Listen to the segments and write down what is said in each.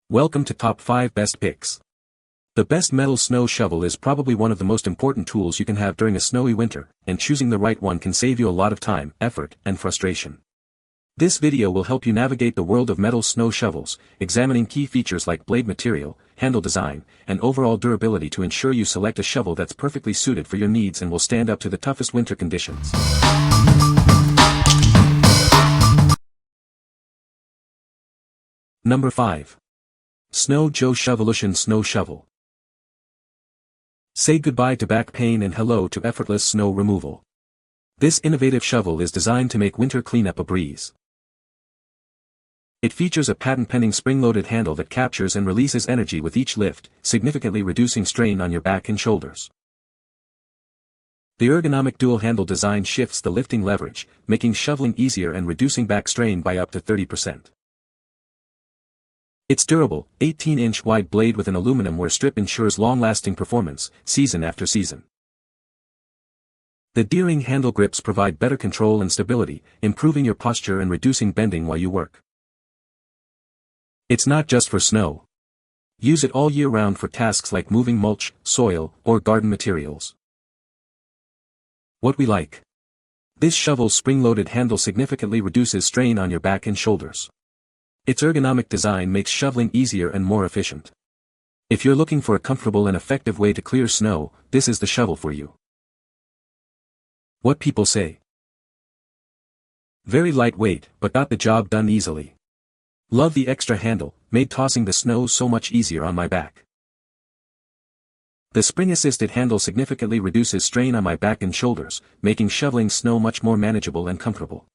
Welcome to Top 5 Best Picks. The best metal snow shovel is probably one of the most important tools you can have during a snowy winter, and choosing the right one can save you a lot of time, effort, and frustration. This video will help you navigate the world of metal snow shovels, examining key features like blade material, handle design, and overall durability to ensure you select a shovel that's perfectly suited for your needs and will stand up to the toughest winter conditions. Number 5. Snow Joe Shovelution Snow Shovel. Say goodbye to back pain and hello to effortless snow removal. This innovative shovel is designed to make winter cleanup a breeze. It features a patent-pending spring-loaded handle that captures and releases energy with each lift, significantly reducing strain on your back and shoulders. The ergonomic dual-handle design shifts the lifting leverage, making shoveling easier and reducing back strain by up to 30%. Its durable, 18-inch wide blade with an aluminum wear strip ensures long-lasting performance, season after season. The D-ring handle grips provide better control and stability, improving your posture and reducing bending while you work. It's not just for snow. Use it all year round for tasks like moving mulch, soil, or garden materials. What we like. This shovel's spring-loaded handle significantly reduces strain on your back and shoulders. Its ergonomic design makes shoveling easier and more efficient. If you're looking for a comfortable and effective way to clear snow, this is the shovel for you. What people say. Very lightweight, but got the job done easily. Love the extra handle, made tossing the snow so much easier on my back. The spring-assisted handle significantly reduces strain on my back and shoulders, making shoveling snow much more manageable and comfortable.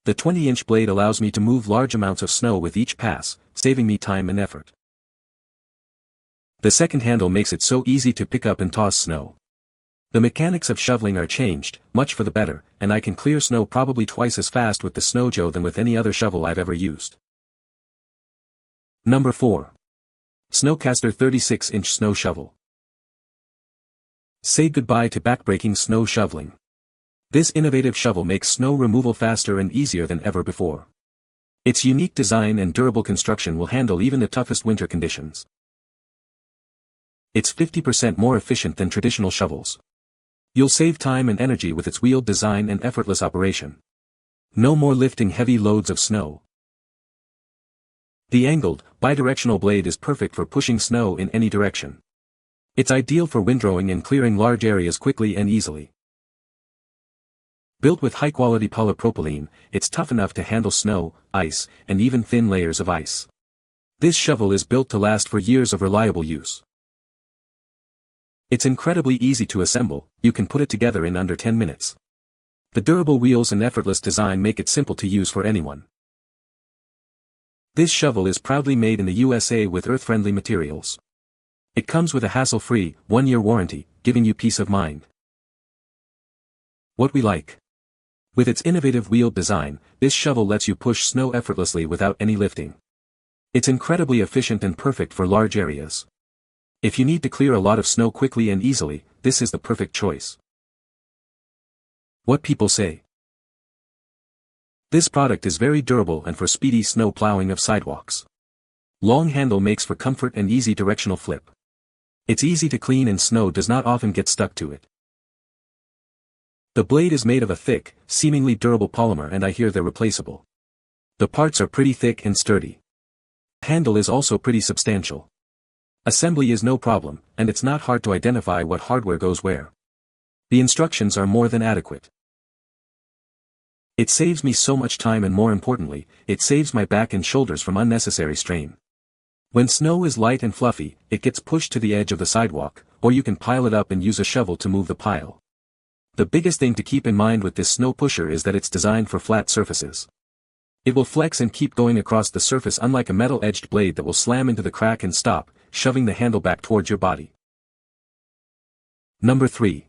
The 20-inch blade allows me to move large amounts of snow with each pass, saving me time and effort. The second handle makes it so easy to pick up and toss snow. The mechanics of shoveling are changed, much for the better, and I can clear snow probably twice as fast with the Snow Joe than with any other shovel I've ever used. Number 4. Snowcaster 36-inch Snow Shovel. Say goodbye to backbreaking snow shoveling. This innovative shovel makes snow removal faster and easier than ever before. Its unique design and durable construction will handle even the toughest winter conditions. It's 50% more efficient than traditional shovels. You'll save time and energy with its wheeled design and effortless operation. No more lifting heavy loads of snow. The angled, bidirectional blade is perfect for pushing snow in any direction. It's ideal for windrowing and clearing large areas quickly and easily. Built with high-quality polypropylene, it's tough enough to handle snow, ice, and even thin layers of ice. This shovel is built to last for years of reliable use. It's incredibly easy to assemble, you can put it together in under 10 minutes. The durable wheels and effortless design make it simple to use for anyone. This shovel is proudly made in the USA with earth-friendly materials. It comes with a hassle-free, 1-year warranty, giving you peace of mind. What we like. With its innovative wheeled design, this shovel lets you push snow effortlessly without any lifting. It's incredibly efficient and perfect for large areas. If you need to clear a lot of snow quickly and easily, this is the perfect choice. What people say. This product is very durable and for speedy snow plowing of sidewalks. Long handle makes for comfort and easy directional flip. It's easy to clean and snow does not often get stuck to it. The blade is made of a thick, seemingly durable polymer and I hear they're replaceable. The parts are pretty thick and sturdy. The handle is also pretty substantial. Assembly is no problem, and it's not hard to identify what hardware goes where. The instructions are more than adequate. It saves me so much time and more importantly, it saves my back and shoulders from unnecessary strain. When snow is light and fluffy, it gets pushed to the edge of the sidewalk, or you can pile it up and use a shovel to move the pile. The biggest thing to keep in mind with this snow pusher is that it's designed for flat surfaces. It will flex and keep going across the surface unlike a metal-edged blade that will slam into the crack and stop, shoving the handle back towards your body. Number 3.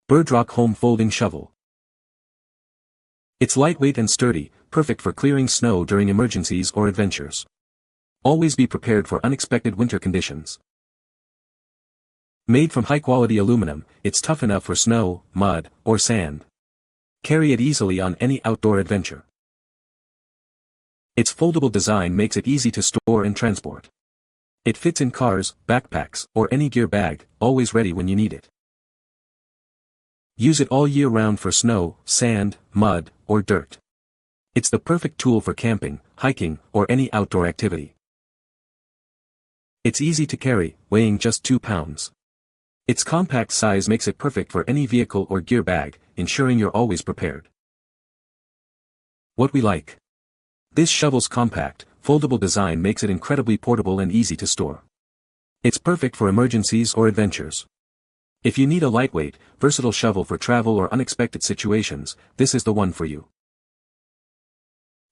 BIRDROCK Home Folding Shovel. It's lightweight and sturdy, perfect for clearing snow during emergencies or adventures. Always be prepared for unexpected winter conditions. Made from high-quality aluminum, it's tough enough for snow, mud, or sand. Carry it easily on any outdoor adventure. Its foldable design makes it easy to store and transport. It fits in cars, backpacks, or any gear bag, always ready when you need it. Use it all year round for snow, sand, mud, or dirt. It's the perfect tool for camping, hiking, or any outdoor activity. It's easy to carry, weighing just 2 pounds. Its compact size makes it perfect for any vehicle or gear bag, ensuring you're always prepared. What we like. This shovel's compact, foldable design makes it incredibly portable and easy to store. It's perfect for emergencies or adventures. If you need a lightweight, versatile shovel for travel or unexpected situations, this is the one for you.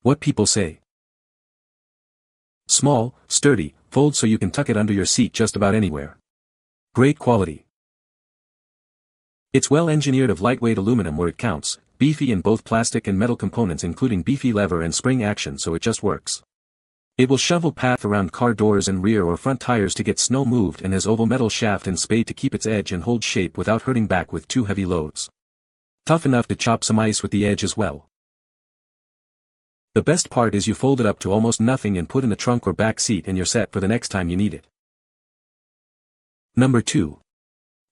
What people say. Small, sturdy, folds so you can tuck it under your seat just about anywhere. Great quality. It's well engineered of lightweight aluminum where it counts, beefy in both plastic and metal components including beefy lever and spring action so it just works. It will shovel path around car doors and rear or front tires to get snow moved and has oval metal shaft and spade to keep its edge and hold shape without hurting back with too heavy loads. Tough enough to chop some ice with the edge as well. The best part is you fold it up to almost nothing and put in the trunk or back seat and you're set for the next time you need it. Number 2.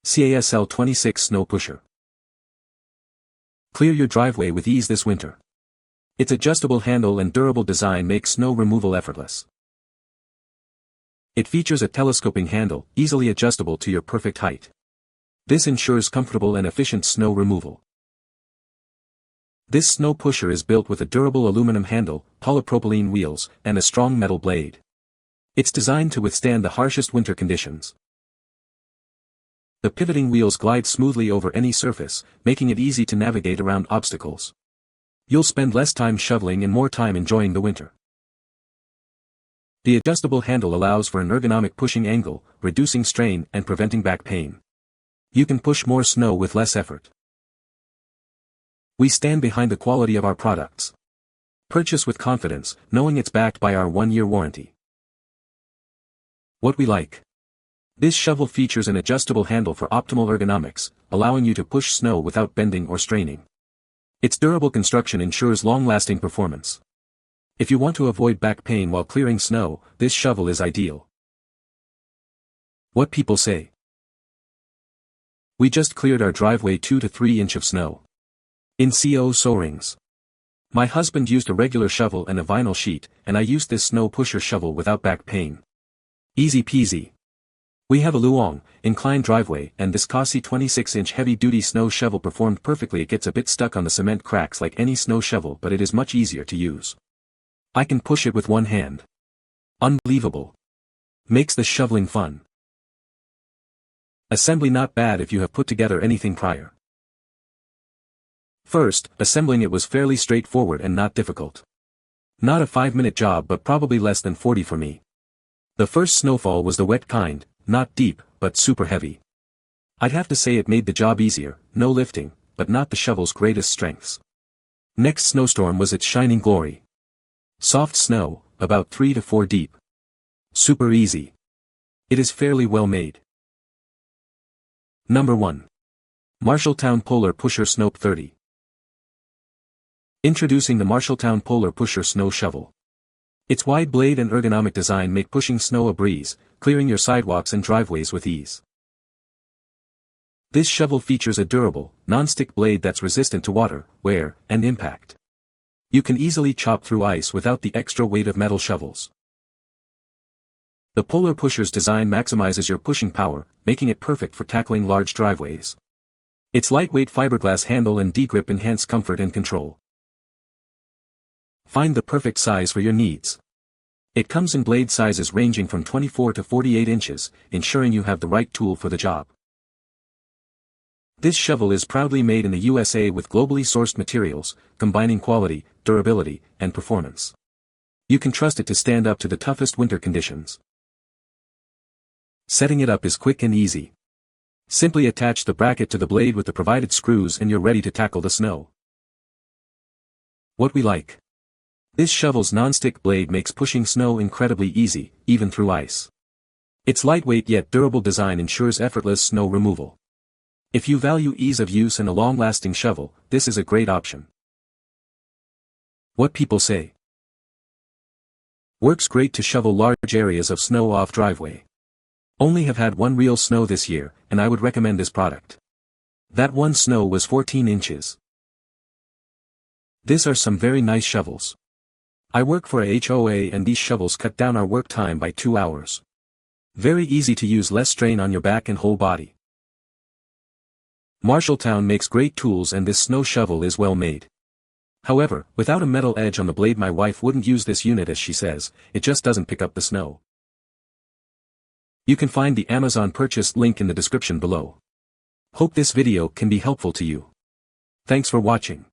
CASL 26 Snow Pusher. Clear your driveway with ease this winter. Its adjustable handle and durable design make snow removal effortless. It features a telescoping handle, easily adjustable to your perfect height. This ensures comfortable and efficient snow removal. This snow pusher is built with a durable aluminum handle, polypropylene wheels, and a strong metal blade. It's designed to withstand the harshest winter conditions. The pivoting wheels glide smoothly over any surface, making it easy to navigate around obstacles. You'll spend less time shoveling and more time enjoying the winter. The adjustable handle allows for an ergonomic pushing angle, reducing strain and preventing back pain. You can push more snow with less effort. We stand behind the quality of our products. Purchase with confidence, knowing it's backed by our 1-year warranty. What we like. This shovel features an adjustable handle for optimal ergonomics, allowing you to push snow without bending or straining. Its durable construction ensures long-lasting performance. If you want to avoid back pain while clearing snow, this shovel is ideal. What people say. We just cleared our driveway 2 to 3 inch of snow. In so rings. My husband used a regular shovel and a vinyl sheet, and I used this snow pusher shovel without back pain. Easy peasy. We have a Luong, inclined driveway, and this CASL 26-inch heavy-duty snow shovel performed perfectly. It gets a bit stuck on the cement cracks like any snow shovel, but it is much easier to use. I can push it with one hand. Unbelievable. Makes the shoveling fun. Assembly not bad if you have put together anything prior. First, assembling it was fairly straightforward and not difficult. Not a 5-minute job but probably less than 40 for me. The first snowfall was the wet kind, not deep, but super heavy. I'd have to say it made the job easier, no lifting, but not the shovel's greatest strengths. Next snowstorm was its shining glory. Soft snow, about 3 to 4 deep. Super easy. It is fairly well made. Number 1. Marshalltown Polar Pusher Snow 30. Introducing the Marshalltown Polar Pusher Snow Shovel. Its wide blade and ergonomic design make pushing snow a breeze, clearing your sidewalks and driveways with ease. This shovel features a durable, non-stick blade that's resistant to water, wear, and impact. You can easily chop through ice without the extra weight of metal shovels. The Polar Pusher's design maximizes your pushing power, making it perfect for tackling large driveways. Its lightweight fiberglass handle and D-grip enhance comfort and control. Find the perfect size for your needs. It comes in blade sizes ranging from 24 to 48 inches, ensuring you have the right tool for the job. This shovel is proudly made in the USA with globally sourced materials, combining quality, durability, and performance. You can trust it to stand up to the toughest winter conditions. Setting it up is quick and easy. Simply attach the bracket to the blade with the provided screws and you're ready to tackle the snow. What we like. This shovel's non-stick blade makes pushing snow incredibly easy, even through ice. Its lightweight yet durable design ensures effortless snow removal. If you value ease of use and a long-lasting shovel, this is a great option. What people say. Works great to shovel large areas of snow off driveway. Only have had one real snow this year, and I would recommend this product. That one snow was 14 inches. These are some very nice shovels. I work for a HOA and these shovels cut down our work time by 2 hours. Very easy to use, less strain on your back and whole body. Marshalltown makes great tools and this snow shovel is well made. However, without a metal edge on the blade my wife wouldn't use this unit as she says, it just doesn't pick up the snow. You can find the Amazon purchase link in the description below. Hope this video can be helpful to you. Thanks for watching.